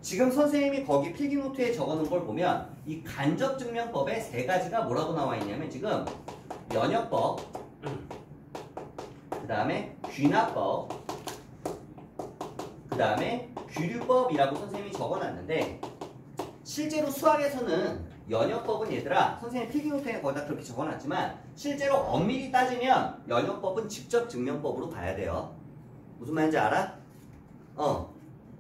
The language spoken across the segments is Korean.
지금 선생님이 거기 필기노트에 적어놓은 걸 보면 이 간접증명법에 세 가지가 뭐라고 나와 있냐면 지금 연역법, 그 다음에 귀납법, 그 다음에 규류법이라고 선생님이 적어놨는데 실제로 수학에서는 연역법은 얘들아 선생님 필기노트에 거기다 그렇게 적어놨지만 실제로 엄밀히 따지면 연역법은 직접증명법으로 봐야 돼요. 무슨 말인지 알아?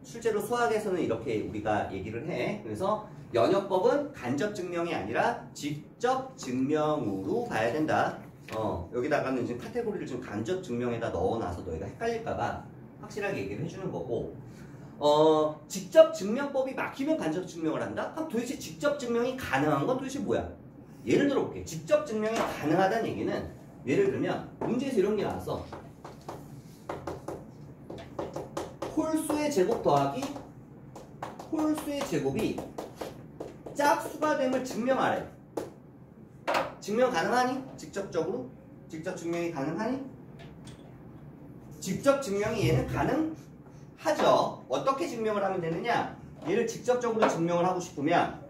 실제로 수학에서는 이렇게 우리가 얘기를 해. 그래서 연역법은 간접증명이 아니라 직접증명으로 봐야 된다. 여기다가는 지금 카테고리를 좀 간접증명에다 넣어놔서 너희가 헷갈릴까봐 확실하게 얘기를 해주는 거고, 직접증명법이 막히면 간접증명을 한다? 그럼 도대체 직접증명이 가능한 건 도대체 뭐야? 예를 들어볼게. 직접증명이 가능하다는 얘기는 예를 들면 문제에서 이런 게 나왔어. 홀수의 제곱 더하기 홀수의 제곱이 짝수가 됨을 증명하래. 증명 가능하니? 직접적으로? 직접 증명이 가능하니? 직접 증명이 얘는 가능하죠. 어떻게 증명을 하면 되느냐? 얘를 직접적으로 증명을 하고 싶으면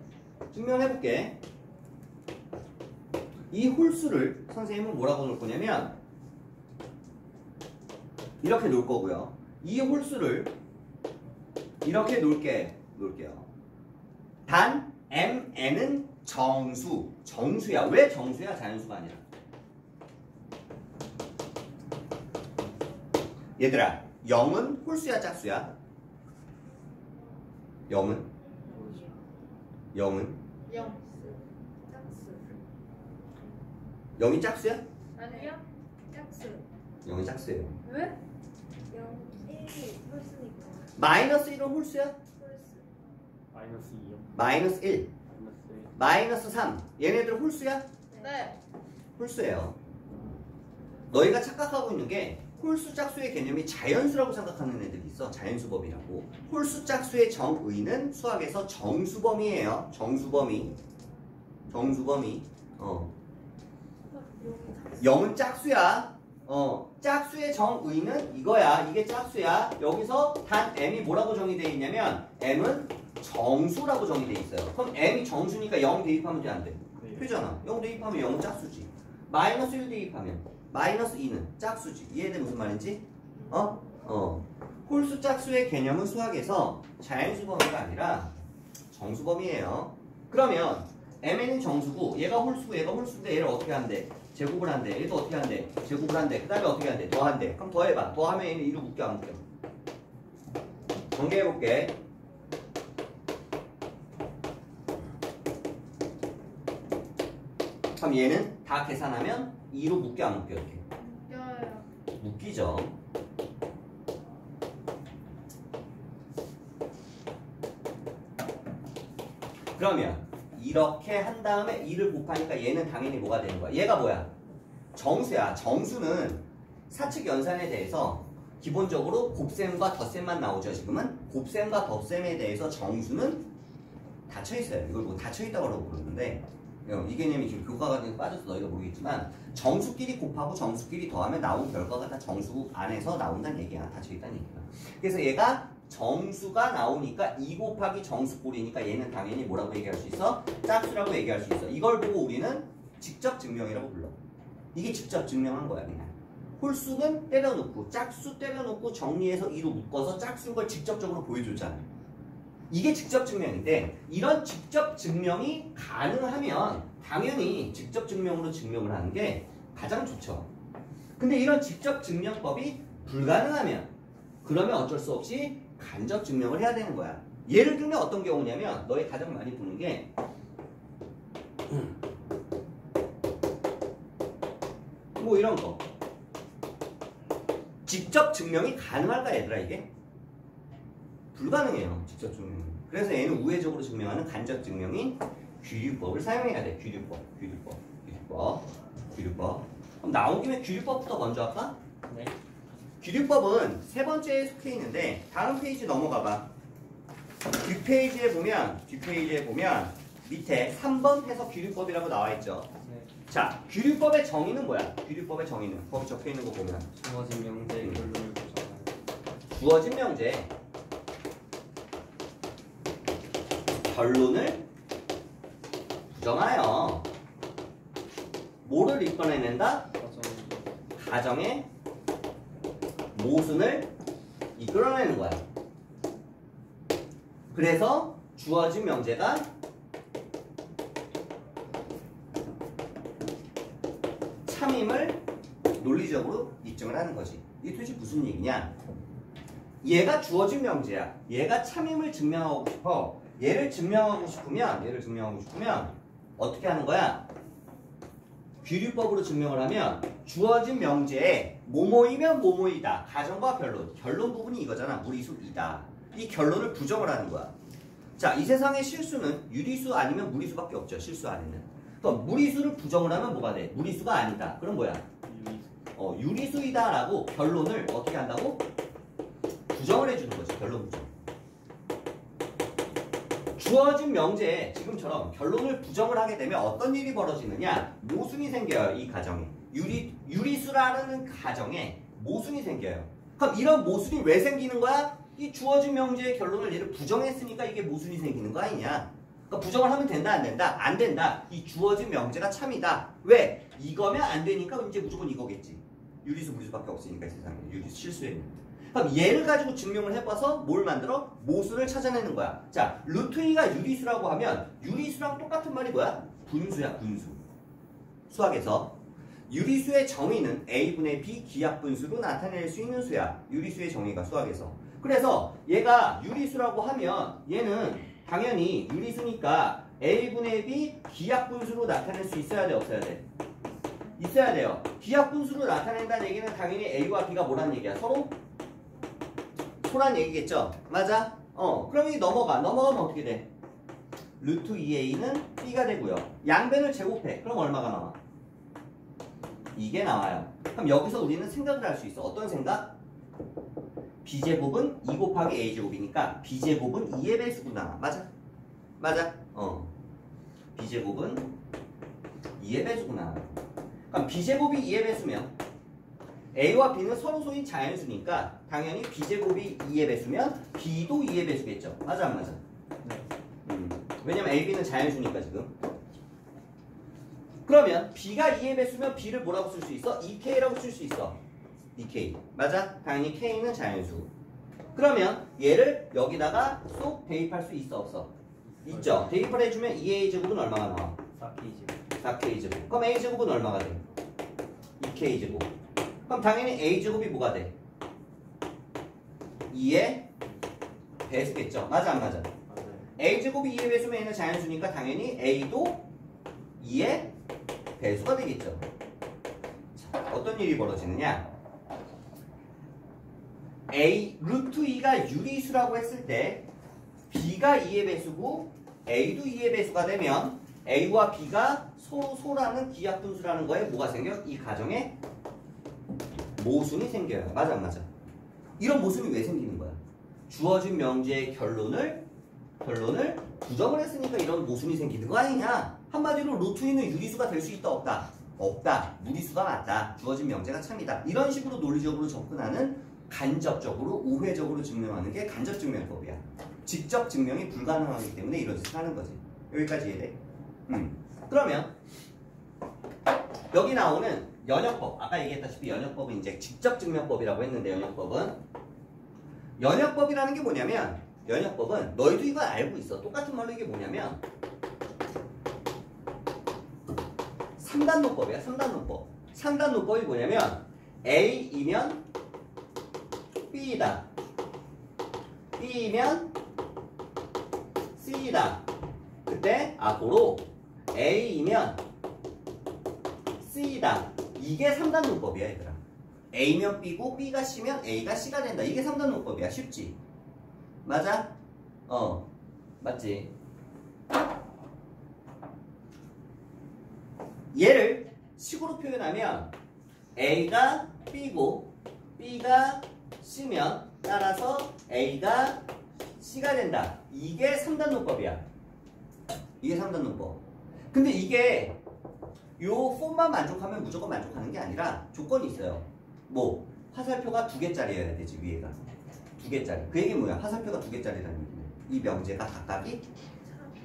증명해볼게. 이 홀수를 선생님은 뭐라고 놓을 거냐면 이렇게 놓을 거고요. 이 홀수를 이렇게 놓을게요. 단 mn은 정수야. 왜 정수야? 자연수가 아니라. 얘들아, 0은 홀수야 짝수야? 0은? 0은? 0. 짝수. 0이 짝수야? 아니요. 짝수. 0이 짝수예요. 왜? 0, 1이 홀수니까. 마이너스 1은 홀수야? 홀수. 마이너스 2요? 마이너스 1, 마이너스 1. 마이너스 3. 얘네들 홀수야? 네. 홀수예요. 너희가 착각하고 있는 게 홀수 짝수의 개념이 자연수라고 생각하는 애들이 있어. 자연수범이라고. 홀수 짝수의 정의는 수학에서 정수범이에요. 정수범이. 0은 짝수야. 짝수의 정의는 이거야. 이게 짝수야. 여기서 단 m이 뭐라고 정의되어 있냐면 m은 정수라고 정의되어 있어요. 그럼 m이 정수니까 0 대입하면 돼, 안 돼? 네. 되잖아. 0 대입하면 0은 짝수지. 마이너스 1 대입하면 마이너스 2는 짝수지. 이해돼 무슨 말인지? 홀수 짝수의 개념은 수학에서 자연수범위가 아니라 정수범위예요. 그러면 mn은 정수고 얘가 홀수고 얘가 홀수인데 얘를 어떻게 한대? 제곱을 한대. 얘도 어떻게 한대? 제곱을 한대. 그 다음에 어떻게 한대? 더한대. 그럼 더해봐. 더하면 얘는 2로 묶여 안 묶여? 정리해볼게. 그럼 얘는 다 계산하면 2로 묶여 안 묶여? 이렇게 묶여요. 묶이죠. 그러면 이렇게 한 다음에 2를 곱하니까 얘는 당연히 뭐가 되는 거야? 얘가 뭐야? 정수야. 정수는 사측 연산에 대해서 기본적으로 곱셈과 덧셈만 나오죠. 지금은 곱셈과 덧셈에 대해서 정수는 닫혀있어요. 이걸 뭐 닫혀있다고 부르는데 이 개념이 지금 교과가 빠져서 너희가 모르겠지만 정수끼리 곱하고 정수끼리 더하면 나온 결과가 다 정수 안에서 나온다는 얘기야. 닫혀있다는 얘기야. 그래서 얘가 정수가 나오니까 2 곱하기 정수꼴이니까 얘는 당연히 뭐라고 얘기할 수 있어? 짝수라고 얘기할 수 있어. 이걸 보고 우리는 직접 증명이라고 불러. 이게 직접 증명한 거야. 그냥. 홀수는 때려놓고 짝수 때려놓고 정리해서 2로 묶어서 짝수인 걸 직접적으로 보여줬잖아. 이게 직접 증명인데 이런 직접 증명이 가능하면 당연히 직접 증명으로 증명을 하는 게 가장 좋죠. 근데 이런 직접 증명법이 불가능하면 그러면 어쩔 수 없이 간접 증명을 해야 되는 거야. 예를 들면 어떤 경우냐면 너희 가장 많이 보는 게 뭐 이런 거. 직접 증명이 가능할까 얘들아 이게? 불가능해요. 직접 증명. 그래서 얘는 우회적으로 증명하는 간접 증명인 규류법을 사용해야 돼. 규류법. 그럼 나온 김에 규류법부터 먼저 할까? 네. 규류법은 세 번째에 속해 있는데 다음 페이지 넘어가 봐. 뒷페이지에 보면 밑에 3번 해서 규류법이라고 나와 있죠. 네. 자, 규류법의 정의는 뭐야? 규류법의 정의는 거기 적혀 있는 거 보면 주어진 명제 결론을 보잖아요. 주어진 명제 결론을 부정하여 뭐를 이끌어낸다? 가정의 모순을 이끌어내는 거야. 그래서 주어진 명제가 참임을 논리적으로 입증을 하는 거지. 이게 도대체 무슨 얘기냐? 얘가 주어진 명제야. 얘가 참임을 증명하고 싶어. 얘를 증명하고 싶으면 어떻게 하는 거야? 귀류법으로 증명을 하면 주어진 명제에 뭐뭐이면 뭐뭐이다. 가정과 결론 부분이 이거잖아. 무리수이다. 이 결론을 부정을 하는 거야. 자, 이 세상의 실수는 유리수 아니면 무리수밖에 없죠. 실수 안에는. 그럼 무리수를 부정을 하면 뭐가 돼? 무리수가 아니다. 그럼 뭐야? 유리수이다라고 결론을 어떻게 한다고? 부정을 해주는 거지. 결론 부정. 주어진 명제에 지금처럼 결론을 부정을 하게 되면 어떤 일이 벌어지느냐? 모순이 생겨요. 이 가정에. 유리수라는 가정에 모순이 생겨요. 그럼 이런 모순이 왜 생기는 거야? 이 주어진 명제의 결론을 얘를 부정했으니까 이게 모순이 생기는 거 아니냐? 그러니까 부정을 하면 된다, 안 된다? 안 된다. 이 주어진 명제가 참이다. 왜? 이거면 안 되니까 이제 무조건 이거겠지. 유리수, 무리수밖에 없으니까 이 세상에. 유리수 실수했는데. 그럼 얘를 가지고 증명을 해봐서 뭘 만들어? 모순을 찾아내는 거야. 자, 루트 2가 유리수라고 하면 유리수랑 똑같은 말이 뭐야? 분수야, 분수. 수학에서 유리수의 정의는 A분의 B 기하분수로 나타낼 수 있는 수야. 유리수의 정의가 수학에서. 그래서 얘가 유리수라고 하면 얘는 당연히 유리수니까 A분의 B 기하분수로 나타낼 수 있어야 돼, 없어야 돼? 있어야 돼요. 기하분수로 나타낸다는 얘기는 당연히 A와 B가 뭐라는 얘기야? 서로? 소란 얘기겠죠? 맞아? 그럼 이 넘어가면 어떻게 돼? 루트 2a는 b가 되고요. 양변을 제곱해. 그럼 얼마가 나와? 이게 나와요. 그럼 여기서 우리는 생각을 할 수 있어. 어떤 생각? b제곱은 2 곱하기 a제곱이니까 b제곱은 2의 배수구나. 맞아? 맞아? b제곱은 2의 배수구나. 그럼 b제곱이 2의 배수면 A와 B는 서로 소인 자연수니까 당연히 B제곱이 2의 배수면 B도 2의 배수겠죠. 맞아 안 맞아? 왜냐면 A, B는 자연수니까 지금. 그러면 B가 2의 배수면 B를 뭐라고 쓸 수 있어? 2K라고 쓸 수 있어. 2K. 맞아? 당연히 K는 자연수. 그러면 얘를 여기다가 쏙 대입할 수 있어 없어? 있죠. 대입을 해주면 2A제곱은 얼마가 나와? 4K제곱. 4K제곱. 그럼 A제곱은 얼마가 돼? 2K제곱. 그럼 당연히 A제곱이 뭐가 돼? 2의 배수겠죠. 맞아 안 맞아? 맞아요. A제곱이 2의 배수면 얘는 자연수니까 당연히 A도 2의 배수가 되겠죠. 자, 어떤 일이 벌어지느냐? 루트 2가 유리수라고 했을 때 B가 2의 배수고 A도 2의 배수가 되면 A와 B가 서로 소라는 기하분수라는 거에 뭐가 생겨? 이 가정에 모순이 생겨요. 맞아 안 맞아? 이런 모순이 왜 생기는 거야? 주어진 명제의 결론을 부정을 했으니까 이런 모순이 생기는 거 아니냐? 한마디로 루트 2는 유리수가 될 수 있다 없다? 없다. 무리수가 맞다. 주어진 명제가 참이다. 이런 식으로 논리적으로 접근하는 간접적으로 우회적으로 증명하는 게 간접증명법이야. 직접 증명이 불가능하기 때문에 이런 짓을 하는 거지. 여기까지 이해돼? 그러면 여기 나오는 연역법, 아까 얘기했다시피 연역법은 이제 직접증명법이라고 했는데 연역법이라는 게 뭐냐면 연역법은 너희도 이거 알고 있어. 똑같은 말로 이게 뭐냐면 3단노법이야. 3단노법. 3단노법이 뭐냐면 A이면 B이다. B이면 C이다. 그때 앞으로 A이면 C이다. 이게 3단 논법이야 얘들아. A면 B고 B가 C면 A가 C가 된다. 이게 3단 논법이야. 쉽지? 맞아? 맞지? 얘를 식으로 표현하면 A가 B고 B가 C면 따라서 A가 C가 된다. 이게 3단 논법이야. 이게 3단 논법. 근데 이게 요 폼만 만족하면 무조건 만족하는 게 아니라 조건이 있어요. 뭐 화살표가 2개짜리여야 되지. 위에가 2개짜리. 그 얘기 뭐야? 화살표가 2개짜리라는 얘기네. 이 명제가 각각이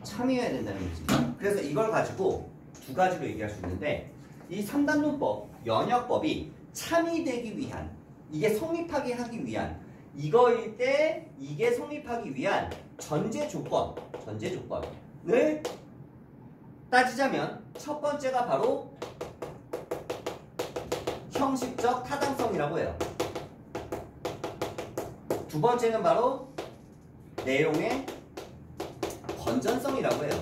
참여해야 된다는 거지. 그래서 이걸 가지고 두 가지로 얘기할 수 있는데 이 3단문법, 연역법이 참여되기 위한 이게 성립하게 하기 위한 이거일 때 이게 성립하기 위한 전제 조건을 따지자면 첫 번째가 바로 형식적 타당성이라고 해요. 두 번째는 바로 내용의 건전성이라고 해요.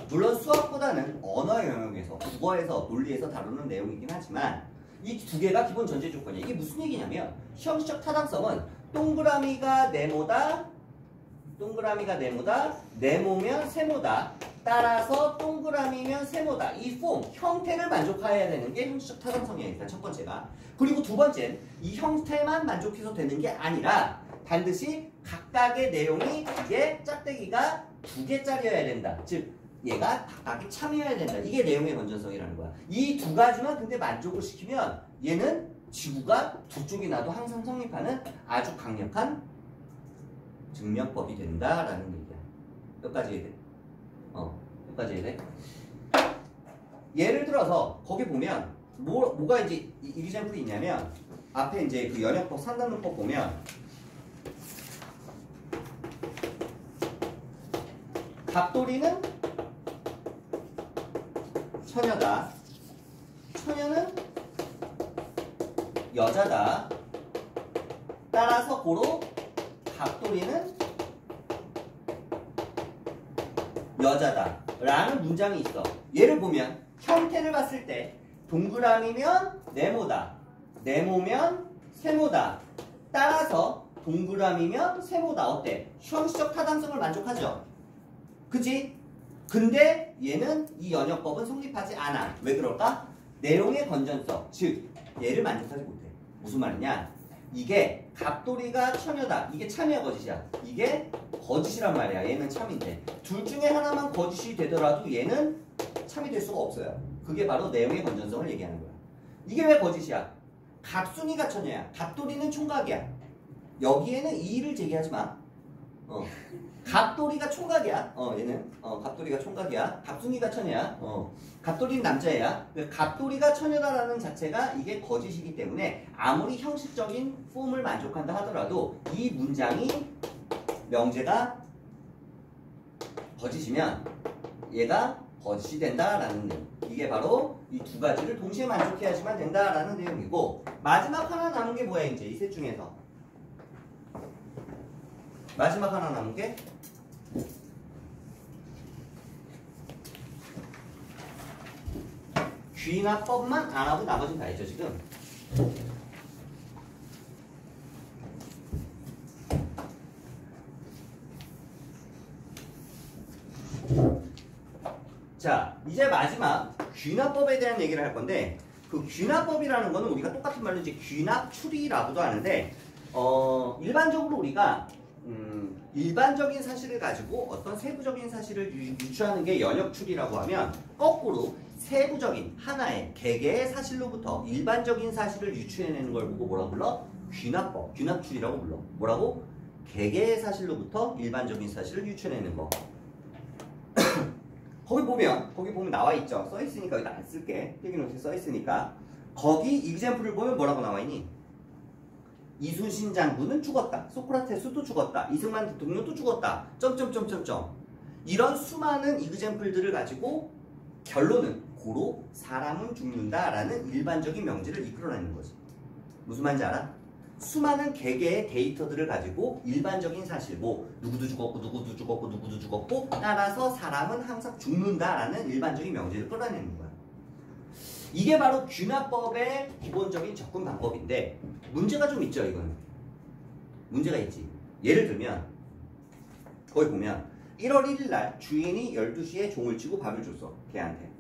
물론 수학보다는 언어 영역에서, 국어에서, 논리에서 다루는 내용이긴 하지만 이 두 개가 기본 전제 조건이에요. 이게 무슨 얘기냐면 형식적 타당성은 동그라미가 네모다, 네모면 세모다, 따라서 동그라미면 세모다. 이 폼, 형태를 만족해야 되는 게 형식적 타당성이에요. 일단 첫 번째가. 그리고 두 번째는 이 형태만 만족해서 되는 게 아니라 반드시 각각의 내용이 이게 짝대기가 두 개짜리여야 된다. 즉 얘가 각각이 참여해야 된다. 이게 내용의 건전성이라는 거야. 이 두 가지만 근데 만족을 시키면 얘는 지구가 두 쪽이 나도 항상 성립하는 아주 강력한 증명법이 된다라는 얘기야. 여기까지 해야 돼. 여기까지 해야 돼. 예를 들어서 거기 보면 뭐가 이제 이리젠플이 있냐면 앞에 이제 그 연역법, 산단문법 보면 갑돌이는 처녀다. 처녀는 여자다. 따라서 고로 갑돌이는 여자다 라는 문장이 있어. 얘를 보면 형태를 봤을 때 동그라미면 네모다, 네모면 세모다, 따라서 동그라미면 세모다. 어때? 형식적 타당성을 만족하죠? 그치? 근데 얘는 이 연역법은 성립하지 않아. 왜 그럴까? 내용의 건전성, 즉 얘를 만족하지 못해. 무슨 말이냐? 이게 갑돌이가 처녀다. 이게 참이야 거짓이야? 이게 거짓이란 말이야. 얘는 참인데 둘 중에 하나만 거짓이 되더라도 얘는 참이 될 수가 없어요. 그게 바로 내용의 건전성을 얘기하는 거야. 이게 왜 거짓이야? 갑순이가 처녀야. 갑돌이는 총각이야. 여기에는 이의를 제기하지 마. 갑돌이가 총각이야. 얘는 갑돌이가 총각이야. 갑순이가 처녀야. 갑돌이는 남자애야. 갑돌이가 처녀다라는 자체가 이게 거짓이기 때문에 아무리 형식적인 폼을 만족한다 하더라도 이 문장이 명제가 거짓이면 얘가 거짓이 된다라는 내용. 이게 바로 이 두 가지를 동시에 만족해야지만 된다라는 내용이고, 마지막 하나 남은 게 뭐야? 이제 이 셋 중에서 마지막 하나 남은 게 귀납법만 안 하고 나머지는 다 했죠 지금. 자, 이제 마지막 귀납법에 대한 얘기를 할 건데, 그 귀납법이라는 거는 우리가 똑같은 말로 이제 귀납추리라고도 하는데, 일반적으로 우리가 일반적인 사실을 가지고 어떤 세부적인 사실을 유추하는 게 연역추리라고 하면, 거꾸로 세부적인 하나의 개개의 사실로부터 일반적인 사실을 유추해내는 걸 보고 뭐라고 불러? 귀납법, 귀납추리라고 불러. 뭐라고? 개개의 사실로부터 일반적인 사실을 유추해내는 거. 거기 보면 나와 있죠. 써 있으니까 여기다 안 쓸게. 필기노트에 써 있으니까. 거기 example을 보면 뭐라고 나와 있니? 이순신 장군은 죽었다. 소크라테스도 죽었다. 이승만 대통령도 죽었다. 점점점점점. 이런 수많은 example들을 가지고 결론은 고로 사람은 죽는다라는 일반적인 명제를 이끌어내는 거지. 무슨 말인지 알아? 수많은 개개의 데이터들을 가지고 일반적인 사실, 뭐 누구도 죽었고 누구도 죽었고 누구도 죽었고 따라서 사람은 항상 죽는다라는 일반적인 명제를 끌어내는 거야. 이게 바로 귀납법의 기본적인 접근 방법인데, 문제가 좀 있죠. 이건 문제가 있지. 예를 들면 거기 보면 1월 1일 날 주인이 12시에 종을 치고 밥을 줬어. 걔한테.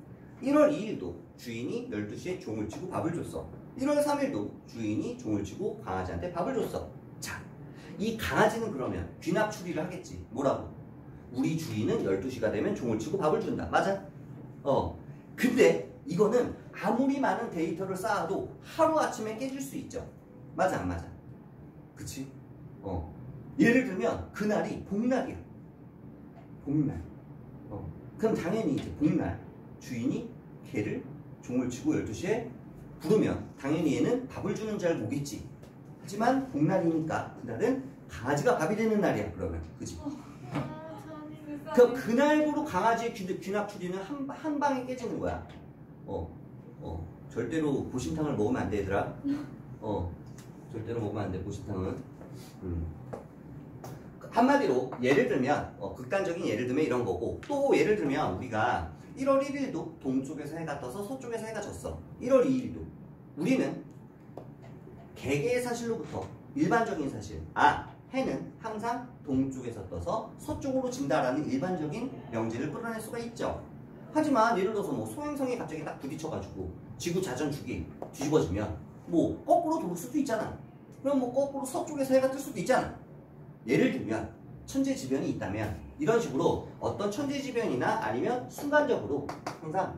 1월 2일도 주인이 12시에 종을 치고 밥을 줬어. 1월 3일도 주인이 종을 치고 강아지한테 밥을 줬어. 자, 이 강아지는 그러면 귀납 추리를 하겠지. 뭐라고? 우리 주인은 12시가 되면 종을 치고 밥을 준다. 맞아? 근데 이거는 아무리 많은 데이터를 쌓아도 하루아침에 깨질 수 있죠. 맞아 안 맞아? 그치? 예를 들면 그날이 복날이야. 복날. 그럼 당연히 이제 복날 주인이 개를 종을 치고 12시에 부르면 당연히 얘는 밥을 주는 줄 알고 오겠지. 하지만 복날이니까 그날은 강아지가 밥이 되는 날이야. 그러면 그지? 그럼 그날부로 강아지의 귀납추리는 한 방에 깨지는 거야. 절대로 보신탕을 먹으면 안 돼, 얘들아. 절대로 먹으면 안 돼, 보신탕은. 한마디로 예를 들면 극단적인 예를 들면 이런 거고, 또 예를 들면 우리가 1월 1일도 동쪽에서 해가 떠서 서쪽에서 해가 졌어. 1월 2일도 우리는 개개의 사실로부터 일반적인 사실, 해는 항상 동쪽에서 떠서 서쪽으로 진다라는 일반적인 명제를 끌어낼 수가 있죠. 하지만 예를 들어서 뭐 소행성이 갑자기 딱 부딪혀가지고 지구 자전축이 뒤집어지면 뭐 거꾸로 돌 수도 있잖아. 그럼 뭐 거꾸로 서쪽에서 해가 뜰 수도 있잖아. 예를 들면 천재지변이 있다면 이런 식으로 어떤 천재지변이나 아니면 순간적으로 항상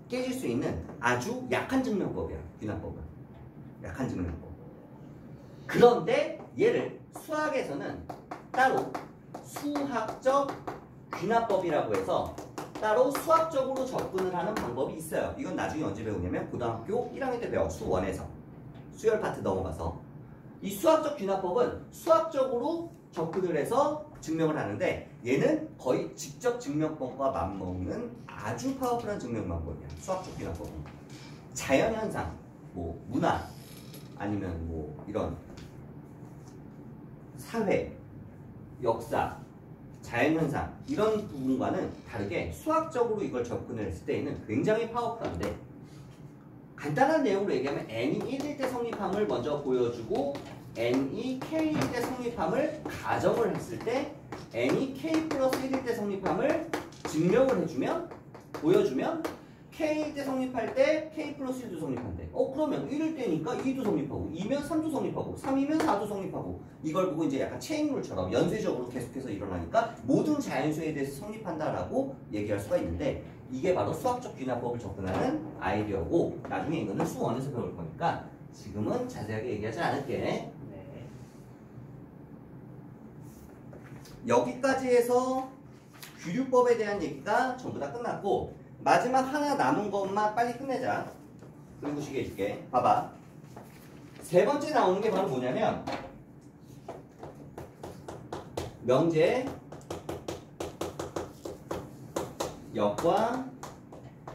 깨질 수 있는 아주 약한 증명법이야. 귀납법은 약한 증명법. 그런데 얘를 수학에서는 따로 수학적 귀납법이라고 해서 따로 수학적으로 접근을 하는 방법이 있어요. 이건 나중에 언제 배우냐면 고등학교 1학년 때 배워. 수1에서 수열 파트 넘어가서 이 수학적 귀납법은 수학적으로 접근을 해서 증명을 하는데 얘는 거의 직접 증명법과 맞먹는 아주 파워풀한 증명 방법이야. 수학적 귀납법은 자연현상, 뭐 문화 아니면 뭐 이런 사회, 역사, 자연현상 이런 부분과는 다르게 수학적으로 이걸 접근을 했을 때에는 굉장히 파워풀한데 간단한 내용으로 얘기하면 n이 1일 때 성립함을 먼저 보여주고 n이 k일 때 성립함을 가정을 했을 때 n이 k 플러스 1일 때 성립함을 증명을 해주면 보여주면 k일 때 성립할 때 k 플러스 1도 성립한대. 그러면 1일 때니까 2도 성립하고 2면 3도 성립하고 3이면 4도 성립하고 이걸 보고 이제 약간 체인룰처럼 연쇄적으로 계속해서 일어나니까 모든 자연수에 대해서 성립한다라고 얘기할 수가 있는데 이게 바로 수학적 귀납법을 접근하는 아이디어고 나중에 이거는 수1에서 배울 거니까 지금은 자세하게 얘기하지 않을게. 네. 여기까지 해서 귀류법에 대한 얘기가 전부 다 끝났고 마지막 하나 남은 것만 빨리 끝내자. 그리고 시계 해줄게. 봐봐. 세 번째 나오는 게 바로 뭐냐면 명제, 역과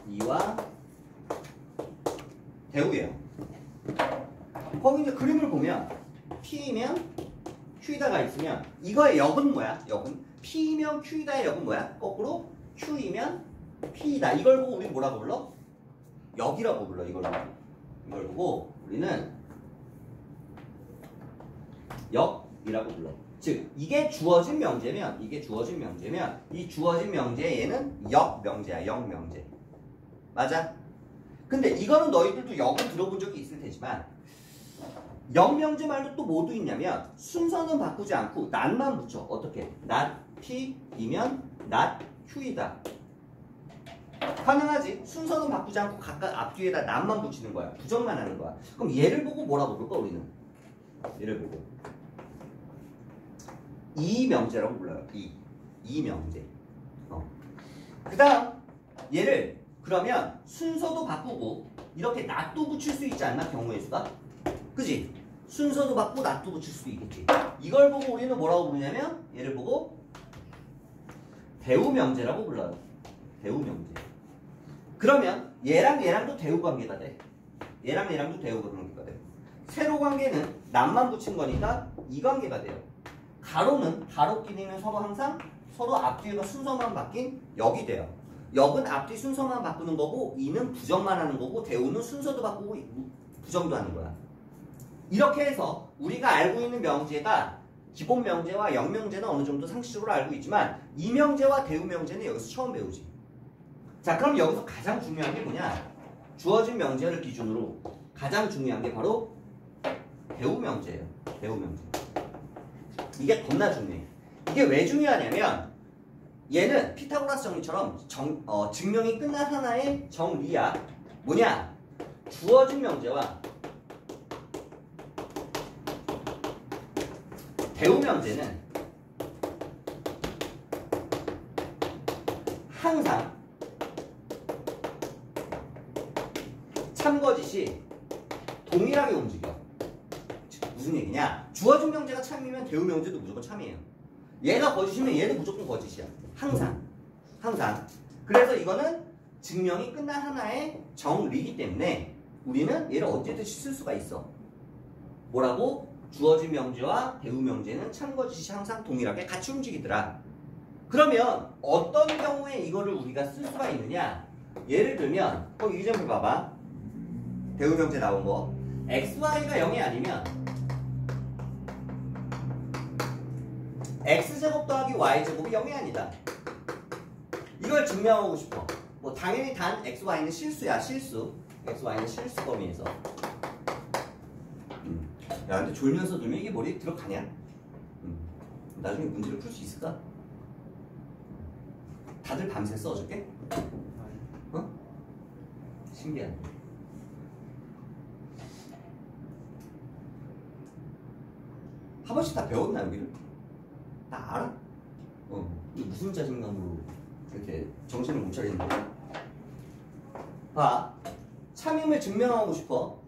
이와 대우예요. 거기 이제 그림을 보면 P면 Q이다가 있으면 이거의 역은 뭐야? 역은 P면 Q이다의 역은 뭐야? 거꾸로 Q이면 P이다. 이걸 보고 우리 뭐라고 불러? 역이라고 불러. 이걸 보고 우리는 역이라고 불러. 즉 이게 주어진 명제면 이 주어진 명제에 얘는 역 명제야. 역 명제. 맞아? 근데 이거는 너희들도 역을 들어본 적이 있을 테지만 역 명제 말도 또 뭐도 있냐면 순서는 바꾸지 않고 낫만 붙여. 어떻게? 낫 P이면 낫 Q이다. 가능하지. 순서는 바꾸지 않고 각각 앞뒤에다 낫만 붙이는 거야. 부정만 하는 거야. 그럼 얘를 보고 뭐라고 부를까 우리는? 얘를 보고 이 명제라고 불러요. 이 명제. 그 다음 얘를 그러면 순서도 바꾸고 이렇게 낫도 붙일 수 있지 않나? 경우의 수가? 그지? 순서도 바꾸고 낫도 붙일 수도 있겠지. 이걸 보고 우리는 뭐라고 부르냐면 얘를 보고 대우 명제라고 불러요. 대우 명제. 그러면 얘랑 얘랑도 대우 관계가 돼. 얘랑 얘랑도 대우 관계가 돼. 세로 관계는 낫만 붙인 거니까 이 관계가 돼요. 가로는 가로끼리는 서로 항상 서로 앞뒤가 순서만 바뀐 역이 돼요. 역은 앞뒤 순서만 바꾸는 거고 이는 부정만 하는 거고 대우는 순서도 바꾸고 부정도 하는 거야. 이렇게 해서 우리가 알고 있는 명제가 기본 명제와 역 명제는 어느 정도 상식적으로 알고 있지만 이 명제와 대우 명제는 여기서 처음 배우지. 자, 그럼 여기서 가장 중요한 게 뭐냐? 주어진 명제를 기준으로 가장 중요한 게 바로 대우 명제예요. 대우 명제. 이게 겁나 중요해. 이게 왜 중요하냐면 얘는 피타고라스 정리처럼 증명이 끝난 하나의 정리야. 뭐냐? 주어진 명제와 대우 명제는 항상 참거짓이 동일하게 움직여. 무슨 얘기냐? 주어진 명제가 참이면 대우 명제도 무조건 참이에요. 얘가 거짓이면 얘도 무조건 거짓이야. 항상. 그래서 이거는 증명이 끝난 하나의 정리이기 때문에 우리는 얘를 언제든지 쓸 수가 있어. 뭐라고? 주어진 명제와 대우 명제는 참거짓이 항상 동일하게 같이 움직이더라. 그러면 어떤 경우에 이거를 우리가 쓸 수가 있느냐? 예를 들면 거기 이점표 봐봐. 대우 명제 나온 거. xy가 0이 아니면 x제곱 더하기 y제곱이 0이 아니다. 이걸 증명하고 싶어. 뭐 당연히 단 xy는 실수야. 실수. xy는 실수 범위에서. 야 근데 졸면서 들면 이게 머리에 들어가냐? 나중에 문제를 풀 수 있을까? 다들 밤샜어 어저께? 어? 신기하네. 한 번씩 다 배웠나 여기를? 다 알아? 이게 무슨 자신감으로 이렇게 정신을 못 차리는 거야? 봐. 참임을 증명하고 싶어.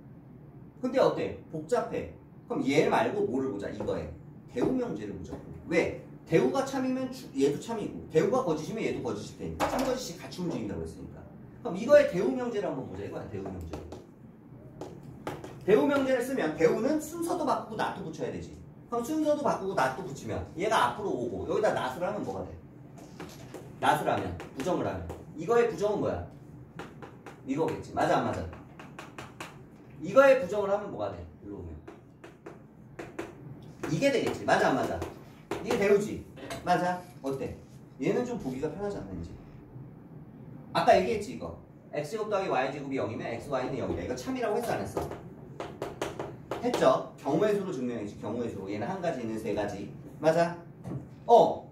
근데 어때? 복잡해. 그럼 얘 말고 뭐를 보자? 이거에 대우 명제를 보자. 왜? 대우가 참이면 얘도 참이고 대우가 거짓이면 얘도 거짓일 테니까 참거짓이 같이 움직인다고 했으니까. 그럼 이거의 대우 명제를 한번 보자. 이거야 대우 명제. 대우 명제를 쓰면 대우는 순서도 바꾸고 낫도 붙여야 되지. 그럼 순서도 바꾸고 낫도 붙이면 얘가 앞으로 오고 여기다 낫을 하면 뭐가 돼? 낫을 하면 부정을 하면 이거의 부정은 뭐야? 이거겠지. 맞아 안 맞아? 이거의 부정을 하면 뭐가 돼? 이리로 오면 이게 되겠지. 맞아 안 맞아? 이게 대우지. 맞아. 어때? 얘는 좀 보기가 편하지 않나 이제? 아까 얘기했지 이거. x제곱 더하기 y제곱이 0이면 xy는 0이다. 이거 참이라고 했어 안 했어? 했죠. 경우의 수로 증명이지. 경우의 수로. 얘는 한 가지 있는 세 가지. 맞아?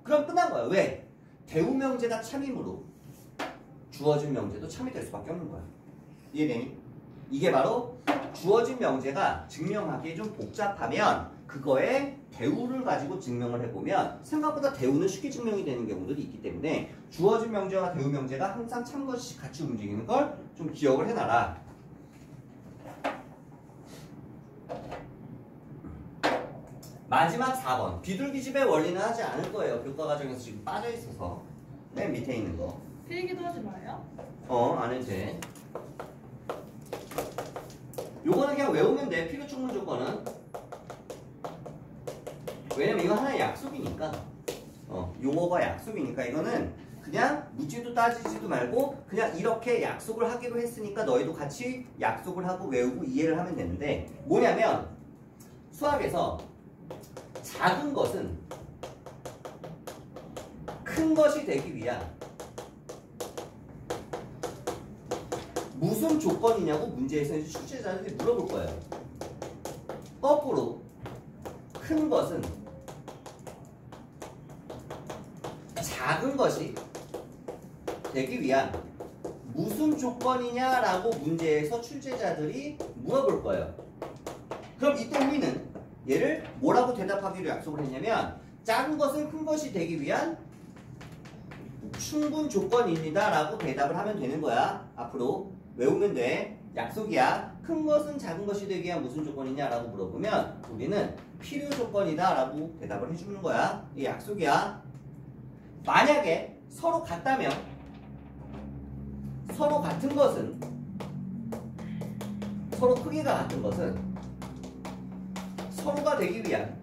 그럼 끝난 거야. 왜? 대우 명제가 참이므로 주어진 명제도 참이 될 수밖에 없는 거야. 이해되니? 이게 바로 주어진 명제가 증명하기에 좀 복잡하면 그거에 대우를 가지고 증명을 해보면 생각보다 대우는 쉽게 증명이 되는 경우들이 있기 때문에 주어진 명제와 대우 명제가 항상 참것이 같이 움직이는 걸 좀 기억을 해놔라. 마지막 4번. 비둘기집의 원리는 하지 않을 거예요. 교과 과정에서 지금 빠져있어서. 맨 밑에 있는 거. 필기도 하지 마요? 안 해도 돼. 요거는 그냥 외우면 돼. 필요 충분 조건은. 왜냐면 이거 하나의 약속이니까. 요거가 약속이니까 이거는 그냥 묻지도 따지지도 말고 그냥 이렇게 약속을 하기로 했으니까 너희도 같이 약속을 하고 외우고 이해를 하면 되는데 뭐냐면 수학에서 작은 것은 큰 것이 되기 위한 무슨 조건이냐고 문제에서 이제 출제자들이 물어볼 거예요. 거꾸로 큰 것은 작은 것이 되기 위한 무슨 조건이냐라고 문제에서 출제자들이 물어볼 거예요. 그럼 이때 우리는 얘를 뭐라고 대답하기로 약속을 했냐면 작은 것은 큰 것이 되기 위한 충분 조건입니다 라고 대답을 하면 되는 거야. 앞으로 외우면 돼. 약속이야. 큰 것은 작은 것이 되기 위한 무슨 조건이냐 라고 물어보면 우리는 필요 조건이다 라고 대답을 해주는 거야. 이게 약속이야. 만약에 서로 같다면 서로 같은 것은 서로 크기가 같은 것은 서로가 되기 위한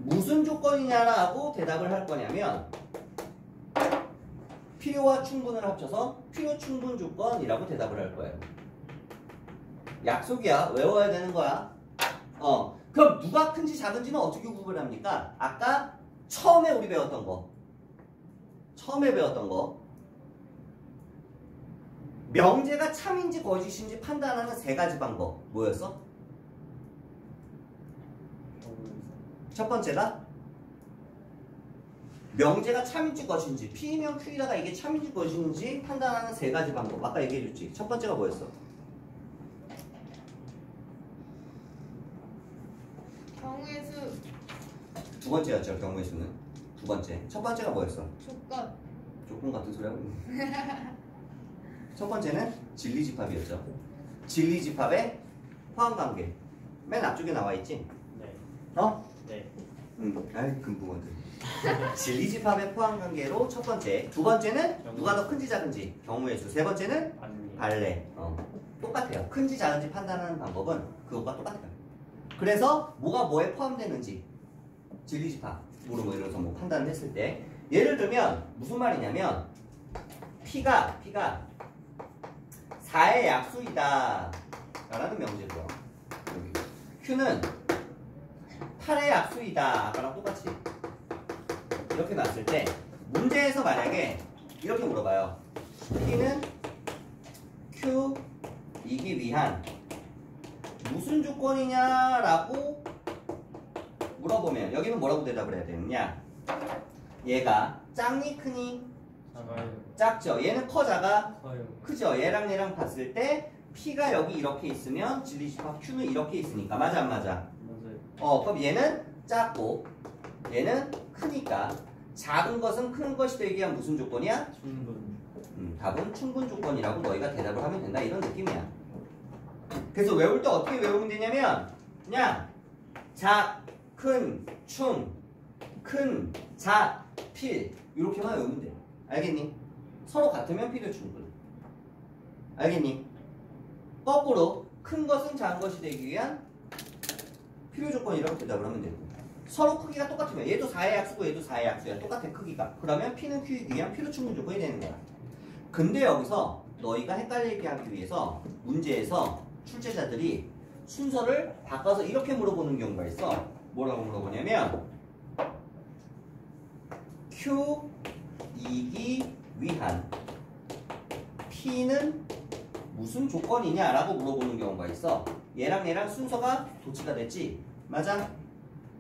무슨 조건이냐라고 대답을 할 거냐면 필요와 충분을 합쳐서 필요 충분 조건이라고 대답을 할 거예요. 약속이야. 외워야 되는 거야. 그럼 누가 큰지 작은지는 어떻게 구분합니까? 아까 처음에 우리 배웠던 거. 처음에 배웠던 거. 명제가 참인지 거짓인지 판단하는 세 가지 방법. 뭐였어? 첫 번째가 명제가 참인지 거짓인지 P면 Q이다가 이게 참인지 거짓인지 판단하는 세 가지 방법. 아까 얘기해줬지. 첫 번째가 뭐였어? 경우의 수. 두 번째였죠, 경우의 수는. 두 번째. 첫 번째가 뭐였어? 조건. 조건 같은 소리 하고 있네. 첫 번째는 진리집합이었죠. 진리집합의 포함관계. 맨 앞쪽에 나와 있지? 네. 어? 네. 아이 금붕어들. 진리집합의 포함관계로 첫 번째. 두 번째는 누가 더 큰지 작은지 경우의 수. 세 번째는 아니. 발레. 똑같아요. 큰지 작은지 판단하는 방법은 그것과 똑같아요. 그래서 뭐가 뭐에 포함되는지 진리집합으로 뭐 이런 뭐 판단을 했을 때 예를 들면 무슨 말이냐면 P가 4의 약수이다 라는 명제고요. Q는 8의 약수이다 아까랑 똑같이 이렇게 놨을 때 문제에서 만약에 이렇게 물어봐요. P는 Q이기 위한 무슨 조건이냐라고 물어보면 여기는 뭐라고 대답을 해야 되느냐? 얘가 작니 크니? 작아요. 작죠. 얘는 커 작아? 커요. 크죠. 얘랑 봤을 때 P가 여기 이렇게 있으면 진리집합 Q는 이렇게 있으니까 맞아 안 맞아? 맞아요. 그럼 얘는 작고 얘는 크니까 작은 것은 큰 것이 되기 위한 무슨 조건이야? 충분. 답은 충분 조건이라고 너희가 대답을 하면 된다 이런 느낌이야. 그래서 외울 때 어떻게 외우면 되냐면 그냥 작, 큰, 충, 큰, 작, 필 이렇게만 외우면 돼. 알겠니? 서로 같으면 필요 충분. 알겠니? 거꾸로 큰 것은 작은 것이 되기 위한 필요 조건이라고 대답을 하면 되고 서로 크기가 똑같으면 얘도 4의 약수고 얘도 4의 약수야. 똑같아 크기가. 그러면 P는 Q이기 위한 필요 충분 조건이 되는 거야. 근데 여기서 너희가 헷갈리게 하기 위해서 문제에서 출제자들이 순서를 바꿔서 이렇게 물어보는 경우가 있어. 뭐라고 물어보냐면 Q이기 위한 P는 무슨 조건이냐라고 물어보는 경우가 있어. 얘랑 순서가 도치가 됐지? 맞아?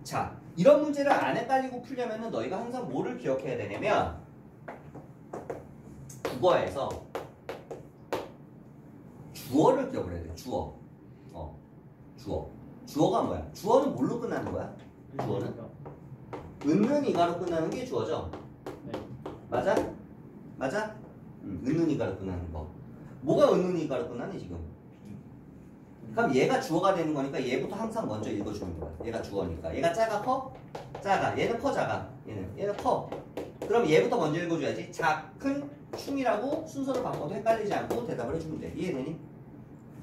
자, 이런 문제를 안 헷갈리고 풀려면 너희가 항상 뭐를 기억해야 되냐면 국어에서 주어를 기억을 해야 돼. 주어. 주어. 주어가 뭐야? 주어는 뭘로 끝나는 거야? 주어는? 은는 이가로 끝나는 게 주어죠? 네. 맞아? 맞아? 은는 이가로 끝나는 거. 뭐가 은는 이가로 끝나니 지금? 그럼 얘가 주어가 되는 거니까 얘부터 항상 먼저 읽어주는 거야. 얘가 주어니까. 얘가 작아 커? 작아. 얘는 커 작아. 얘는 커. 그럼 얘부터 먼저 읽어줘야지. 작, 큰, 충이라고 순서를 바꿔도 헷갈리지 않고 대답을 해주면 돼. 이해되니?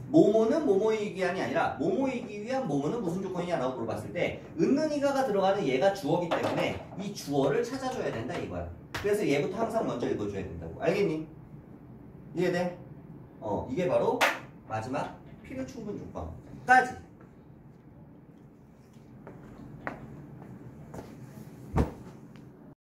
모모는 모모이기 위한이 아니라 모모이기 위한 모모는 무슨 조건이냐라고 물어봤을 때 은는 이가가 들어가는 얘가 주어기 때문에 이 주어를 찾아줘야 된다 이거야. 그래서 얘부터 항상 먼저 읽어줘야 된다고. 알겠니? 이해돼? 이게 바로 마지막 필요 충분 조건까지